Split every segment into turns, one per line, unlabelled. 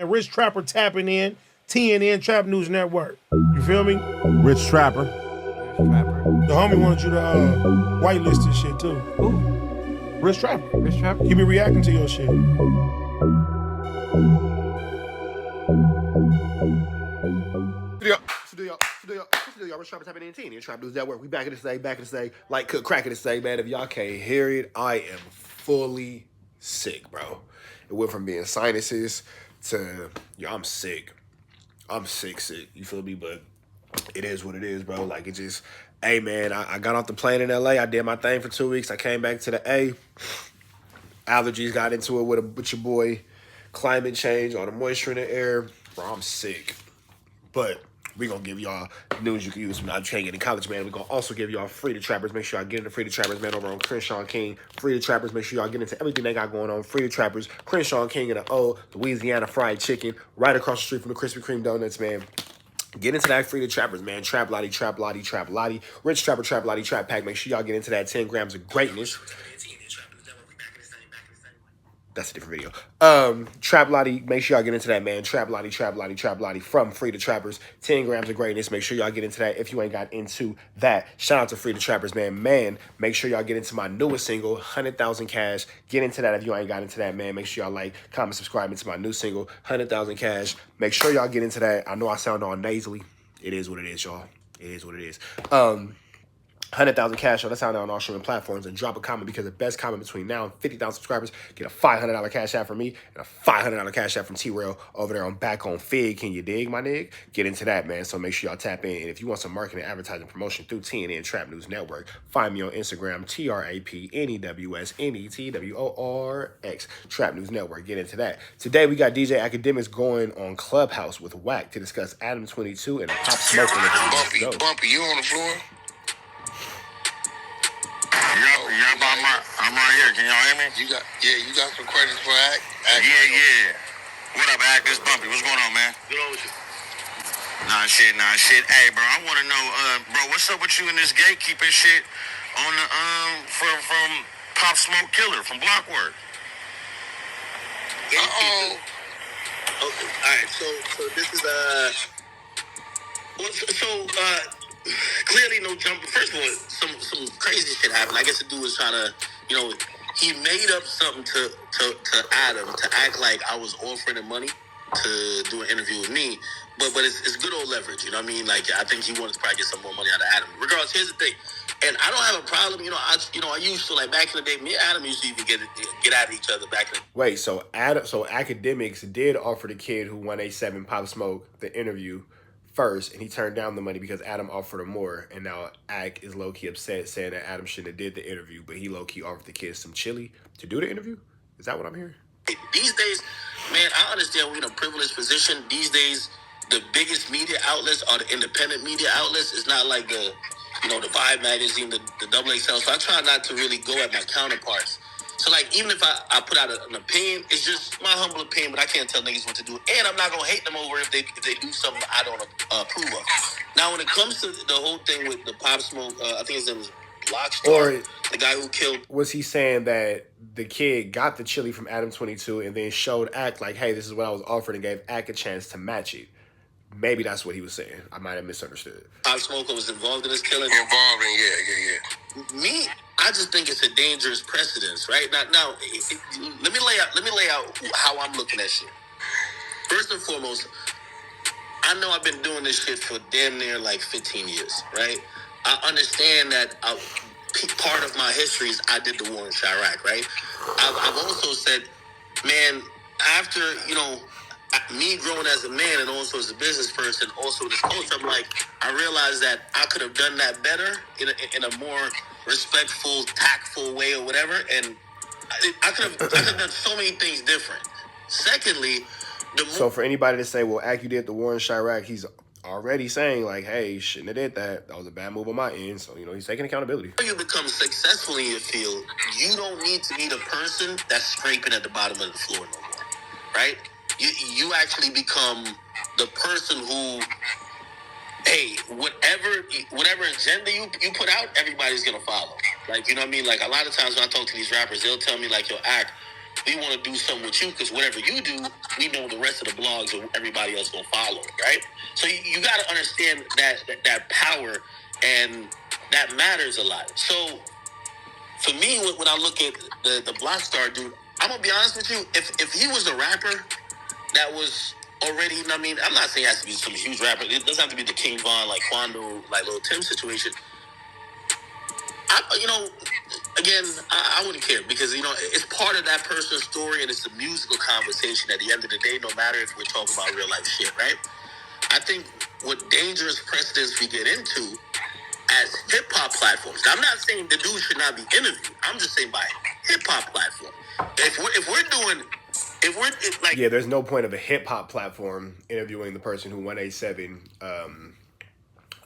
And Rich Trapper tapping in, TNN Trap News Network. You feel me?
Rich Trapper.
The homie wanted you to whitelist this shit too.
Who?
Rich Trapper.
Rich Trapper?
He be reacting to your shit.
Y'all, Rich Trapper tapping in TNN Trap News Network. We back in this day, like cook cracking this day, man. If y'all can't hear it, I am fully sick, bro. It went from being sinuses to, I'm sick. I'm sick. You feel me? But it is what it is, bro. Like, it just, hey, man, I got off the plane in L.A. I did my thing for 2 weeks. I came back to the A. Allergies got into it with your boy. Climate change, all the moisture in the air. Bro, I'm sick. But we going to give y'all news you can use when I can't get in college, man. We're going to also give y'all Free the Trappers. Make sure y'all get into Free the Trappers, man, over on Crenshaw King. Free the Trappers. Make sure y'all get into everything they got going on. Free the Trappers. Crenshaw King and the O. Louisiana Fried Chicken. Right across the street from the Krispy Kreme Donuts, man. Get into that Free the Trappers, man. Trap Lottie, Trap Lottie, Trap Lottie. Rich Trapper, Trap Lottie, Trap Pack. Make sure y'all get into that 10 grams of greatness. That's a different video. Trap Lottie, make sure y'all get into that, man. Trap Lottie, Trap Lottie, Trap Lottie from Free the Trappers. 10 grams of greatness. Make sure y'all get into that if you ain't got into that. Shout out to Free the Trappers, man. Man, make sure y'all get into my newest single, 100,000 Cash. Get into that if you ain't got into that, man. Make sure y'all like, comment, subscribe into my new single, 100,000 Cash. Make sure y'all get into that. I know I sound all nasally. It is what it is, y'all. It is what it is. 100,000 Cash, that's out on all streaming platforms, and drop a comment, because the best comment between now and 50,000 subscribers get a $500 cash out from me and a $500 cash out from T-Rail over there on Back on Fig. Can you dig, my nig? Get into that, man. So make sure y'all tap in. And if you want some marketing, advertising, promotion through TNN Trap News Network, find me on Instagram, TRAPNEWSNETWORX, Trap News Network. Get into that. Today we got DJ Akademiks going on Clubhouse with Wack to discuss Adam 22 and the Pop Smoke interview.
Bumpy, you on the floor? I'm right here. Can y'all hear me? You got some questions for Act? Yeah. What up, Act? This Bumpy. What's going on, man? Good on with you. Nah, shit. Hey, bro, I want to know, bro, what's up with you in this gatekeeping shit on the, from Pop Smoke Killer from Blockwork?
Uh-oh. Okay, all right, so this is, clearly no jump. First of all, some crazy shit happened. I guess the dude was trying to, he made up something to Adam to act like I was offering him money to do an interview with me. But it's good old leverage, you know what I mean? Like, I think he wanted to probably get some more money out of Adam. Regardless, here's the thing. And I don't have a problem, I used to, like, back in the day, me and Adam used to even get at each other back in the
Wait, so Akademiks did offer the kid who won A7 Pop Smoke the interview first, and he turned down the money because Adam offered him more, and now Ak is low-key upset, saying that Adam shouldn't have did the interview, but he low-key offered the kid some chili to do the interview? Is that what I'm hearing?
These days, man, I understand we're in a privileged position. These days, the biggest media outlets are the independent media outlets. It's not like the Vibe magazine, the XXL. So I try not to really go at my counterparts. So, like, even if I put out an opinion, it's just my humble opinion, but I can't tell niggas what to do. And I'm not going to hate them over if they do something I don't approve of. Now, when it comes to the whole thing with the Pop Smoke, I think his name was Blockstar, the guy who killed...
Was he saying that the kid got the chili from Adam 22 and then showed Ak, like, hey, this is what I was offered, and gave Ak a chance to match it? Maybe that's what he was saying. I might have misunderstood.
Pop Smoke was involved in this killing?
Involved in, yeah.
Me, I just think it's a dangerous precedence, right? Now, let me lay out how I'm looking at shit. First and foremost, I know I've been doing this shit for damn near like 15 years, right? I understand that part of my history is I did the war in Chirac, right? I've also said, man, after, me growing as a man and also as a business person, also this culture, I'm like, I realized that I could have done that better in a more respectful, tactful way or whatever, and I could have done so many things different. Secondly,
so for anybody to say, well, Ak, you did the war in Chirac, he's already saying, like, hey, shouldn't have did that. That was a bad move on my end. So, he's taking accountability.
When you become successful in your field, you don't need to be the person that's scraping at the bottom of the floor no more, right? You actually become the person who, hey, whatever agenda you put out, everybody's gonna follow. Like, you know what I mean? Like, a lot of times when I talk to these rappers, they'll tell me, like, yo, Ak, we want to do something with you because whatever you do, we know the rest of the blogs or everybody else gonna follow, right? So you got to understand that power, and that matters a lot. So for me, when I look at the Blockstar dude, I'm gonna be honest with you. If he was a rapper that was already, I mean, I'm not saying it has to be some huge rapper. It doesn't have to be the King Von, like Quando, like Lil Tim situation. Again, I wouldn't care because, it's part of that person's story and it's a musical conversation at the end of the day, no matter if we're talking about real life shit, right? I think what dangerous precedents we get into as hip hop platforms. Now, I'm not saying the dude should not be interviewed. I'm just saying by hip hop platform.
Yeah, there's no point of a hip hop platform interviewing the person who 187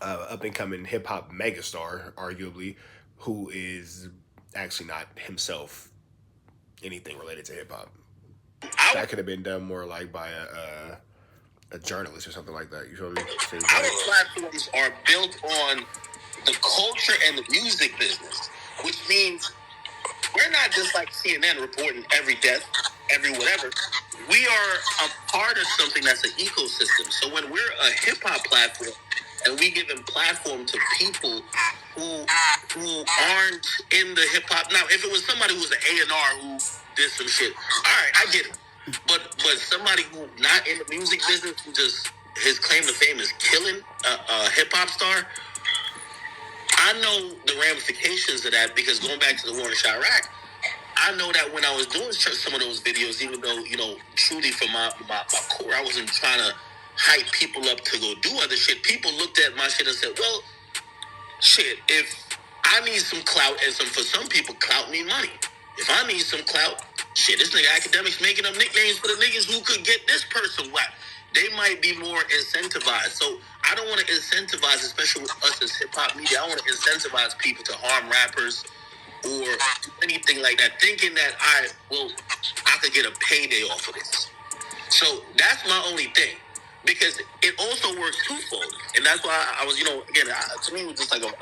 up and coming hip hop megastar, arguably, who is actually not himself anything related to hip hop. That could have been done more like by a journalist or something like that. You feel me?
Our platforms are built on the culture and the music business, which means we're not just like CNN reporting every death, every whatever. We are a part of something that's an ecosystem. So when we're a hip hop platform and we give a platform to people who aren't in the hip hop. Now, if it was somebody who was an A&R who did some shit, all right, I get it. But somebody who not in the music business, who just his claim to fame is killing a hip hop star, I know the ramifications of that because going back to the war in Chirac, I know that when I was doing some of those videos, even though, truly from my core, I wasn't trying to hype people up to go do other shit. People looked at my shit and said, well, shit, if I need some clout, and for some people, clout mean money. If I need some clout, shit, this nigga Akademiks making up nicknames for the niggas who could get this person whacked. They might be more incentivized. So I don't want to incentivize, especially with us as hip-hop media, I want to incentivize people to harm rappers or anything like that, thinking that I could get a payday off of this. So that's my only thing. Because it also works twofold. And that's why I was, again, to me, it was just like a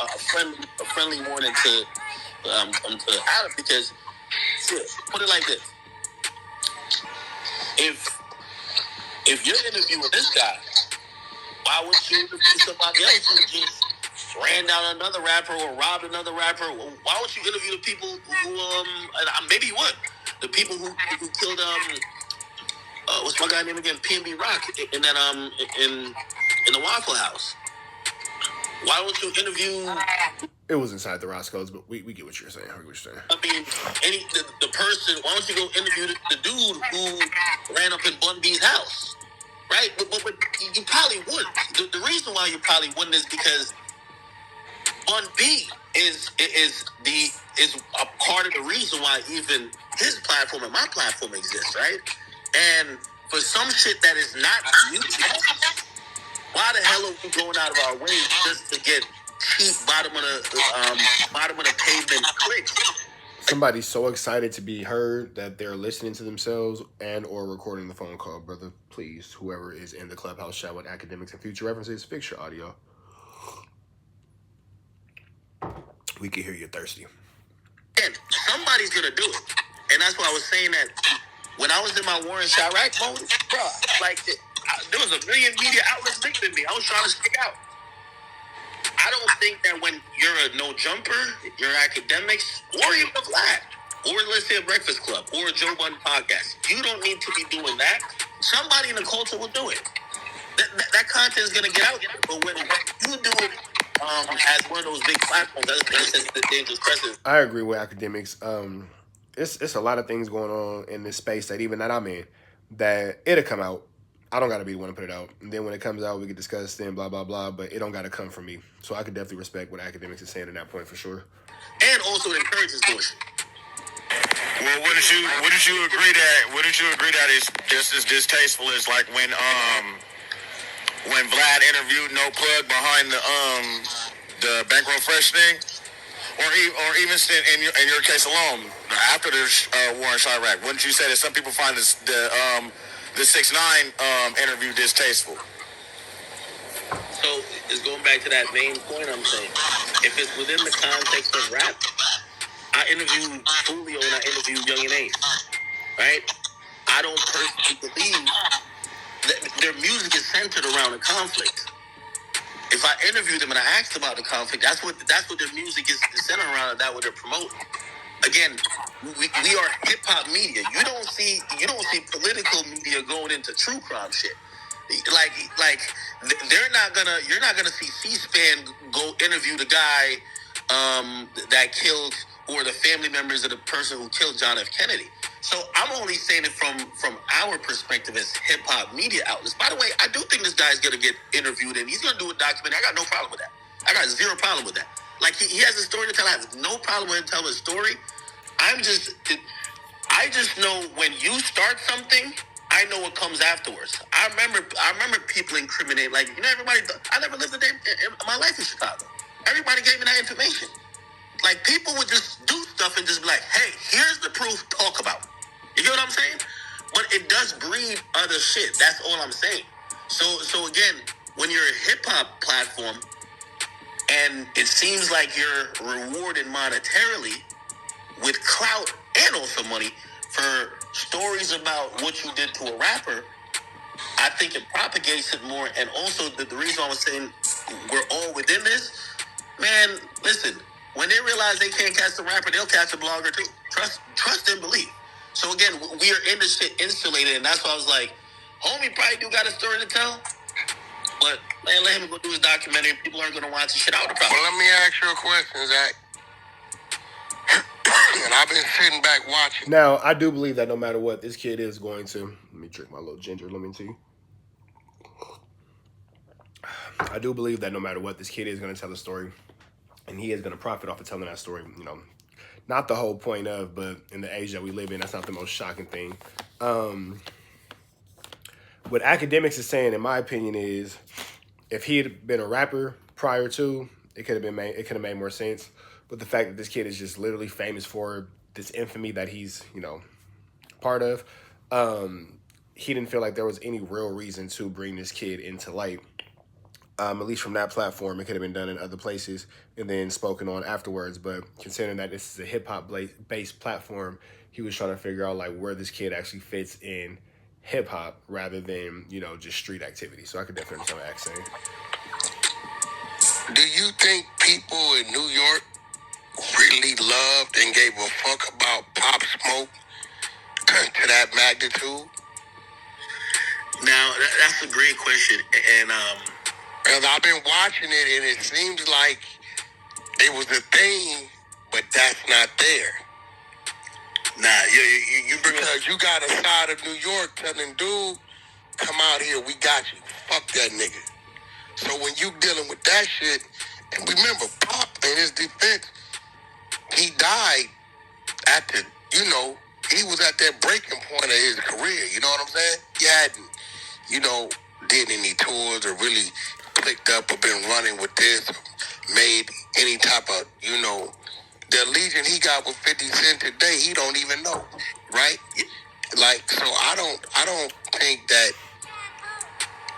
friendly warning to Adam, because shit, put it like this. If you're interviewing this guy, why would you interview somebody else who just ran down another rapper or robbed another rapper? Why would you interview the people who, maybe you would, the people who killed, what's my guy name again? P&B Rock in that in the Waffle House. Why don't you interview?
It was inside the Roscoe's, but we get what you're saying. I
mean, the person. Why don't you go interview the dude who ran up in Bun B's house, right? But you probably wouldn't. The reason why you probably wouldn't is because Bun B is a part of the reason why even his platform and my platform exists, right? And for some shit that is not music, why the hell are we going out of our way just to get cheap bottom of the pavement clicks?
Somebody's so excited to be heard that they're listening to themselves and or recording the phone call, brother. Please, whoever is in the clubhouse chat with Akademiks and future references, fix your audio. We can hear you thirsty.
And somebody's gonna do it, and that's why I was saying that. When I was in my Warren Chirac mode, bro, there was a million media outlets linked at me. I was trying to stick out. I don't think that when you're a no jumper, you're Akademiks, or even a Vlad, or let's say a Breakfast Club, or a Joe Budden podcast, you don't need to be doing that. Somebody in the culture will do it. That content is gonna get out. But when you do it as one of those big platforms, that's the dangerous precedent.
I agree with Akademiks. It's a lot of things going on in this space that even that I'm in, that it'll come out. I don't got to be the one to put it out. And then when it comes out, we can discuss then blah, blah, blah, but it don't got to come from me. So I could definitely respect what Akademiks is saying at that point for sure.
And also it encourages bullshit.
Well, wouldn't you agree that it's just as distasteful as like when Vlad interviewed No Plug behind the Bankroll Fresh thing? Or even in your case alone, after the war in Chirac, wouldn't you say that some people find the 6ix9ine interview distasteful?
So it's going back to that main point I'm saying. If it's within the context of rap, I interviewed Julio and I interviewed Young and Ace. right? I don't personally believe that their music is centered around a conflict. If I interview them and I ask about the conflict, that's what their music is centered around, and that's what they're promoting. Again, we are hip hop media. You don't see political media going into true crime shit. Like you're not gonna see C-SPAN go interview the guy that killed, or the family members of the person who killed John F. Kennedy. So I'm only saying it from our perspective as hip hop media outlets. By the way, I do think this guy's gonna get interviewed and he's gonna do a documentary. I got no problem with that. I got zero problem with that. Like he has a story to tell. I have no problem with him telling a story. I just know when you start something, I know what comes afterwards. I remember people incriminate, like, everybody. I never lived a day in my life in Chicago. Everybody gave me that information. Like, people would just do stuff and just be like, hey, here's the proof, talk about it. You get what I'm saying? But it does breed other shit. That's all I'm saying. So again, when you're a hip hop platform and it seems like you're rewarded monetarily with clout and also money for stories about what you did to a rapper, I think it propagates it more. And also the reason I was saying we're all within this, man, listen, when they realize they can't catch the rapper, they'll catch a blogger too. Trust and believe. So again, we are in this shit insulated, and that's why I was like, homie probably do got a story to tell, but man, let him go do his documentary. People aren't going to watch the shit out of the problem.
Well, let me ask you a question, Zach. And I've been sitting back watching.
Now, I do believe that no matter what, this kid is going to... Let me drink my little ginger lemon tea. I do believe that no matter what, this kid is going to tell a story. And he is going to profit off of telling that story. Not the whole point of, but in the age that we live in, that's not the most shocking thing. What Akademiks is saying, in my opinion, is if he had been a rapper prior to, it could have made more sense. But the fact that this kid is just literally famous for this infamy that he's, part of, he didn't feel like there was any real reason to bring this kid into light. At least from that platform, it could have been done in other places and then spoken on afterwards. But considering that this is a hip-hop-based platform, he was trying to figure out like where this kid actually fits in hip-hop rather than, just street activity. So I could definitely understand what Ack's saying.
Do you think people in New York really loved and gave a fuck about Pop Smoke to that magnitude?
Now, that's a great question. And
because I've been watching it, and it seems like it was a thing, but that's not there.
Nah, you
because you got a side of New York telling dude, come out here, we got you. Fuck that nigga. So when you dealing with that shit, and remember, Pop, in his defense, he died at the, he was at that breaking point of his career. You know what I'm saying? He hadn't, did any tours or really picked up or been running with this, or made any type of, the allegiance he got with 50 Cent today, he don't even know, right? Like, so I don't think that,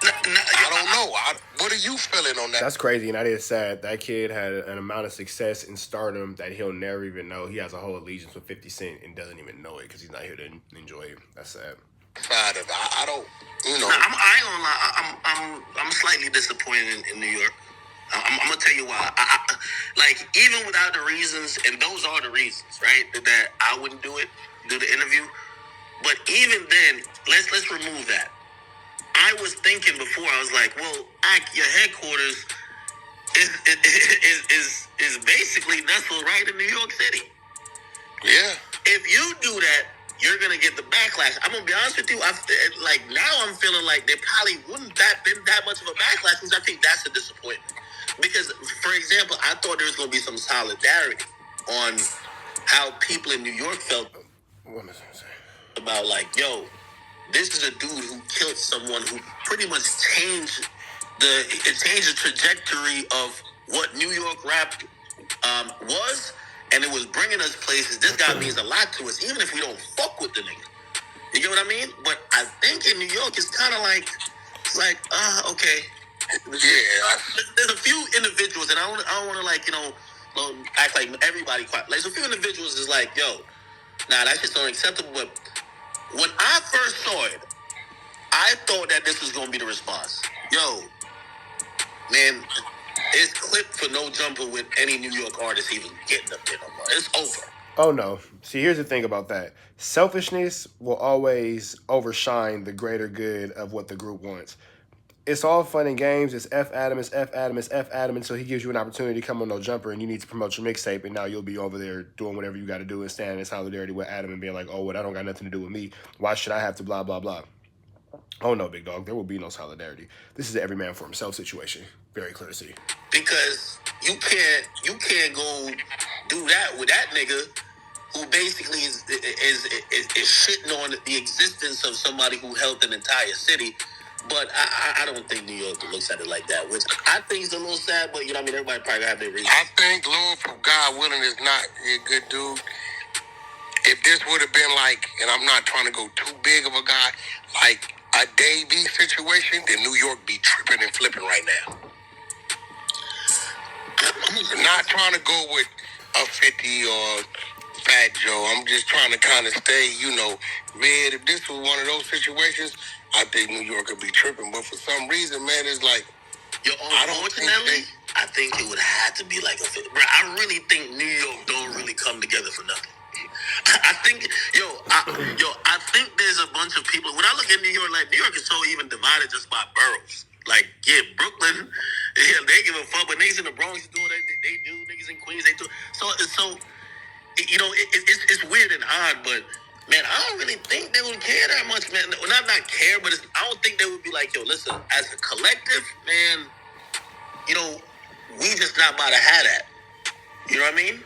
I don't know. What are you feeling on that?
That's crazy, and that is sad. That kid had an amount of success and stardom that he'll never even know. He has a whole allegiance with 50 Cent and doesn't even know it because he's not here to enjoy it. That's sad.
Side of it. I don't,
I ain't gonna lie. I'm slightly disappointed in New York. I'm gonna tell you why. Like, even without the reasons, and those are the reasons, right? That I wouldn't do the interview. But even then, let's remove that. I was thinking before. I was like, well, your headquarters is basically nestled right in New York City.
Yeah.
If you do that, you're gonna get the backlash. I'm gonna be honest with you. Now I'm feeling like there probably wouldn't been that much of a backlash, because I think that's a disappointment. Because, for example, I thought there was gonna be some solidarity on how people in New York felt about, like, yo, this is a dude who killed someone who pretty much changed the trajectory of what New York rap was. And it was bringing us places. This guy means a lot to us, even if we don't fuck with the nigga. You get what I mean? But I think in New York, it's kind of like, okay.
Yeah.
There's a few individuals, and I don't want to, act like everybody quiet. Like, there's a few individuals is like, yo, nah, that shit's unacceptable. But When I first saw it, I thought that this was going to be the response. Yo, man, it's clipped for no jumper with any New York artist even getting up there no more. It's over.
Oh, no. See, here's the thing about that. Selfishness will always overshine the greater good of what the group wants. It's all fun and games. It's F Adam, it's F Adam, it's F Adam until he gives you an opportunity to come on No Jumper and you need to promote your mixtape, and now you'll be over there doing whatever you got to do and standing in solidarity with Adam and being like, oh, well, that don't got nothing to do with me. Why should I have to blah, blah, blah? Oh, no, big dog. There will be no solidarity. This is an every man for himself situation. Very clear to see.
Because you can't go do that with that nigga who basically is shitting on the existence of somebody who helped an entire city. But I don't think New York looks at it like that, which I think is a little sad, but you know what I mean? Everybody probably have their reasons.
I think Lord, from God willing, is not a good dude. If this would have been like, and I'm not trying to go too big of a guy, like a Dave B situation, then New York be tripping and flipping right now. Not trying to go with a 50 or Fat Joe. I'm just trying to kind of stay, man, if this was one of those situations, I think New York would be tripping. But for some reason, man, it's like,
unfortunately, I think it would have to be like a 50. Bro, I really think New York don't really come together for nothing. I think, I think there's a bunch of people. When I look at New York, like, New York is so even divided just by boroughs. Like, yeah, Brooklyn, they give a fuck, but niggas in the Bronx do what they do. Niggas in Queens, they do. So it's weird and odd, but man, I don't really think they would care that much, man. Well, not care, but I don't think they would be like, yo, listen, as a collective, man, we just not about to have that. You know what I mean?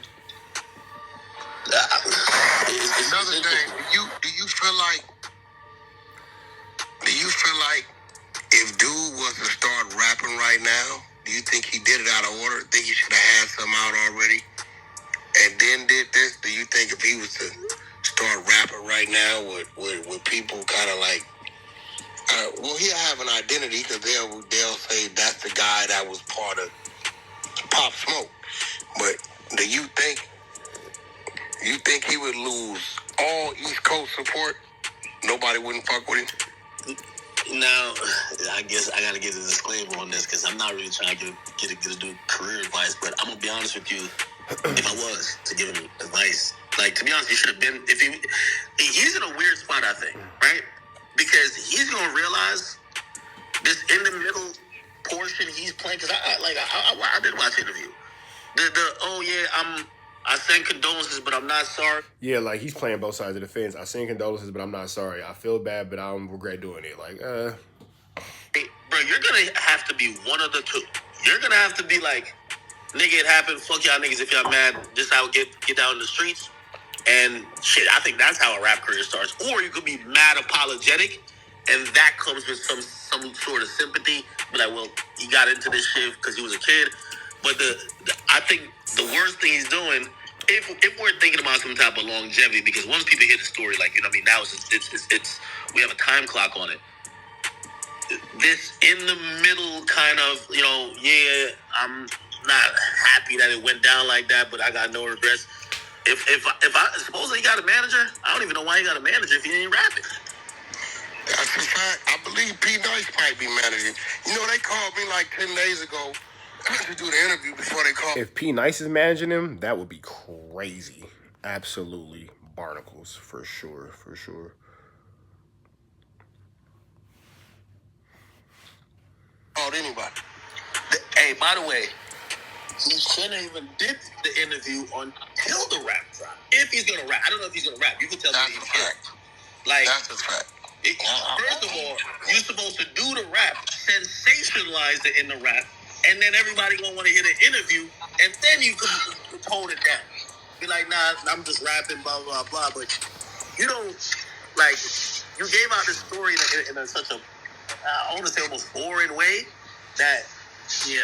Another thing, do you feel like if dude was to start rapping right now, do you think he did it out of order? Think he should have had some out already and then did this? Do you think if he was to start rapping right now, would people kind of like, he'll have an identity because they'll say that's the guy that was part of Pop Smoke. But do you think he would lose all East Coast support? Nobody wouldn't fuck with him?
Now, I guess I gotta get a disclaimer on this because I'm not really trying to get a dude career advice, but I'm gonna be honest with you. If I was to give him advice, like, to be honest, he should have been. He's in a weird spot, I think, right? Because he's gonna realize this in the middle portion he's playing. Because I did watch the interview. I send condolences, but I'm not sorry.
Yeah, like, he's playing both sides of the fence. I send condolences, but I'm not sorry. I feel bad, but I don't regret doing it. Like,
Hey, bro, you're gonna have to be one of the two. You're gonna have to be like, nigga, it happened. Fuck y'all niggas if y'all mad. Just how get down in the streets. And shit, I think that's how a rap career starts. Or you could be mad apologetic, and that comes with some sort of sympathy. Be like, well, he got into this shit because he was a kid. But I think the worst thing he's doing, if we're thinking about some type of longevity, because once people hear the story, like, you know what I mean, now it's we have a time clock on it. This in the middle kind of, I'm not happy that it went down like that, but I got no regrets. If I suppose he got a manager, I don't even know why he got a manager if he ain't rapping.
That's a fact. I believe P. Nice might be managing. They called me like 10 days ago to do the interview before they called.
if P. Nice is managing him, that would be crazy. Absolutely. Barnacles, for sure, for sure.
Called anybody.
Hey, by the way, he shouldn't even did the interview until the rap drop. If he's gonna rap, I don't know if he's gonna rap. You can tell me
That's a fact.
Like,
That's a fact.
First of all, you're supposed to do the rap, sensationalize it in the rap, and then everybody gonna want to hear the interview, and then you can tone it down. Be like, nah, I'm just rapping, blah blah blah. But you don't you gave out this story in such a I want to say almost boring way that you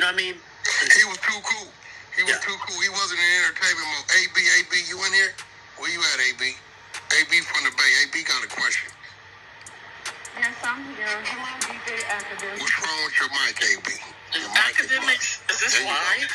know what I mean.
He was too cool. He wasn't in entertainment mode. AB, you in here? Where you at, AB? AB from the Bay. AB got a question.
Yes, I'm here. Hello, DJ Akademiks.
What's wrong with your mic, AB? Your mic
Akademiks, is this live?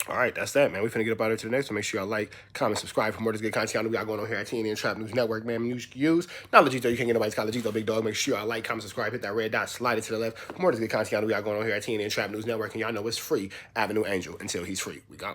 All right, that's that, man. We finna get up out of here to the next one. Make sure y'all like, comment, subscribe for more of this good content we got going on here at TNN Trap News Network, man. Music you use. Not Legito, you can't get nobody's call Legito, big dog. Make sure y'all like, comment, subscribe, hit that red dot, slide it to the left for more of this good content we got going on here at TNN Trap News Network. And y'all know it's free. Avenue Angel until he's free. We gone.